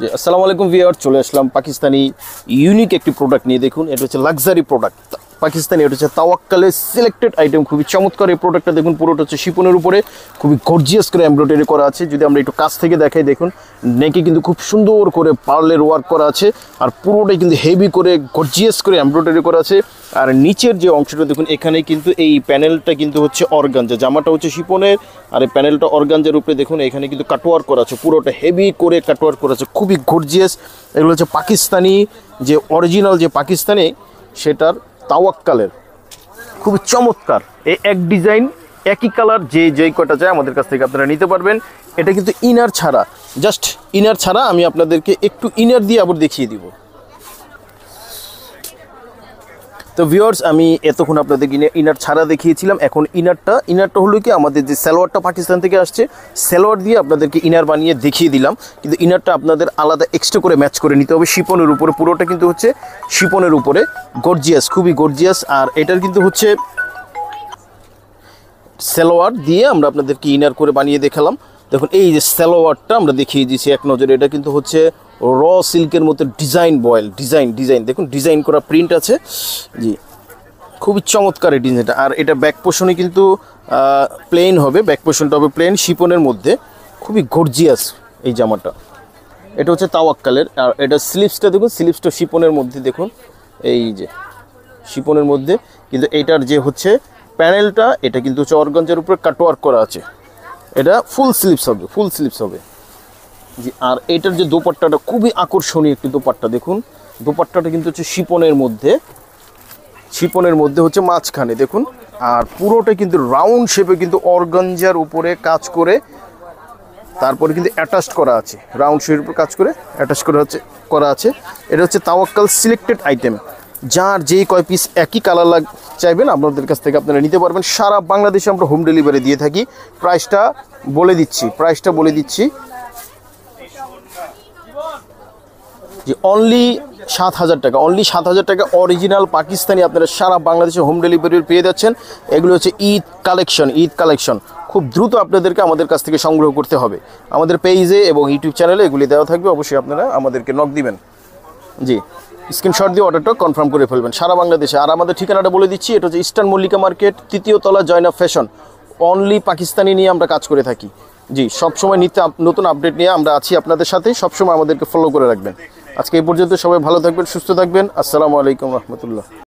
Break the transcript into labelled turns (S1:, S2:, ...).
S1: যে আসসালামু আলাইকুম ভিউয়ার, চলে আসলাম পাকিস্তানি ইউনিক একটি প্রোডাক্ট নিয়ে। দেখুন, এটা হচ্ছে লাক্সারি প্রোডাক্ট পাকিস্তানি, এটা হচ্ছে তাওয়াক্কালের সিলেক্টেড আইটেম। খুবই চমৎকার এই প্রোডাক্টটা। দেখুন, পুরোটা হচ্ছে শিপনের উপরে খুবই গর্জিয়াস করে এমব্রয়ডারি করা আছে। যদি আমরা একটু কাছ থেকে দেখাই, দেখুন নেকে কিন্তু খুব সুন্দর করে পার্লের ওয়ার্ক করা আছে, আর পুরোটাই কিন্তু হেভি করে গর্জিয়াস করে এমব্রয়ডারি করা আছে। আর নিচের যে অংশটা দেখুন, এখানে কিন্তু এই প্যানেলটা কিন্তু হচ্ছে অর্গানজা, জামাটা হচ্ছে শিপনের আর এই প্যানেলটা অর্গানজার উপরে। দেখুন এখানে কিন্তু কাটওয়ার্ক করা আছে, পুরোটা হেভি করে কাটওয়ার্ক করা আছে, খুবই গর্জিয়াস। এগুলো হচ্ছে পাকিস্তানি যে অরিজিনাল যে পাকিস্তানি সেটার তাওয়াক্কালের, খুবই চমৎকার। এই এক ডিজাইন একই কালার যেই কটা যায় আমাদের কাছ থেকে আপনারা নিতে পারবেন। এটা কিন্তু ইনার ছাড়া, জাস্ট ইনার ছাড়া। আমি আপনাদেরকে একটু ইনার দিয়ে আবার দেখিয়ে দিব। তো ভিউয়ার্স, আমি এতক্ষণ আপনাদেরকে ইনার ছাড়া দেখিয়েছিলাম। এখন ইনারটা হলো কি, আমাদের যে সালোয়ারটা পাকিস্তান থেকে আসছে, সালোয়ার দিয়ে আপনাদেরকে ইনার বানিয়ে দেখিয়ে দিলাম। কিন্তু ইনারটা আপনাদের আলাদা এক্সট্রা করে ম্যাচ করে নিতে হবে শিপনের উপরে। পুরোটা কিন্তু হচ্ছে শিপনের উপরে গর্জিয়াস, খুবই গর্জিয়াস। আর এটার কিন্তু হচ্ছে সালোয়ার দিয়ে আমরা আপনাদেরকে ইনার করে বানিয়ে দেখালাম। দেখুন এই যে সালোয়ারটা আমরা দেখিয়ে দিয়েছি এক নজরে। এটা কিন্তু হচ্ছে র সিল্কের মতো ডিজাইন, বয়েল ডিজাইন দেখুন, ডিজাইন করা প্রিন্ট আছে। জি, খুবই চমৎকার এই ডিজাইনটা। আর এটা ব্যাক পোর্শনে কিন্তু প্লেন হবে, ব্যাক পোর্শনটা হবে প্লেন শিপনের মধ্যে, খুবই গর্জিয়াস এই জামাটা। এটা হচ্ছে তাওয়াক্কালের। আর এটা স্লিভসটা দেখুন, স্লিভসটা শিপনের মধ্যে। দেখুন এই যে শিপনের মধ্যে, কিন্তু এইটার যে হচ্ছে প্যানেলটা, এটা কিন্তু হচ্ছে অর্গানজার উপরে কাটওয়ার্ক করা আছে। এটা ফুল স্লিভস হবে, জি। আর এইটার যে দোপাট্টাটা, খুবই আকর্ষণীয় একটি দোপাট্টা। দেখুন দোপাট্টাটা কিন্তু হচ্ছে শিপনের মধ্যে হচ্ছে মাঝখানে দেখুন। আর পুরোটা কিন্তু রাউন্ড শেপে কিন্তু অর্গানজার উপরে কাজ করে, তারপরে কিন্তু অ্যাটাচড করা আছে, রাউন্ড শেপের উপর কাজ করে অ্যাটাচ করা আছে। এটা হচ্ছে তাওয়াক্কাল সিলেক্টেড আইটেম। যার যেই কয় পিস একই কালার চাইবেন আপনাদের কাছ থেকে আপনারা নিতে পারবেন। সারা বাংলাদেশে আমরা হোম ডেলিভারি দিয়ে থাকি। প্রাইসটা বলে দিচ্ছি যে অনলি 7,000 টাকা, অনলি 7,000 টাকা অরিজিনাল পাকিস্তানি আপনারা সারা বাংলাদেশে হোম ডেলিভারি পেয়ে যাচ্ছেন। এগুলো হচ্ছে ঈদ কালেকশন। খুব দ্রুত আপনাদেরকে আমাদের কাছ থেকে সংগ্রহ করতে হবে। আমাদের পেজে এবং ইউটিউব চ্যানেলে এগুলি দেওয়া থাকবে, অবশ্যই আপনারা আমাদেরকে নক দিবেন। জি, স্ক্রিনশট দিয়ে অর্ডারটা কনফার্ম করে ফেলবেন সারা বাংলাদেশে। আর আমাদের ঠিকানাটা বলে দিচ্ছি, এটা হচ্ছে ইস্টার্ন মল্লিকা মার্কেট, 3য় তলা, জয়নাব ফ্যাশন। অনলি পাকিস্তানি নিয়ে আমরা কাজ করে থাকি। জি, সবসময় নতুন আপডেট নিয়ে আমরা আছি আপনাদের সাথে। সবসময় আমাদেরকে ফলো করে রাখবেন। আজকে এই পর্যন্ত, সবাই ভালো থাকবেন, সুস্থ থাকবেন। আসসালামু আলাইকুম রহমতুল্লাহ।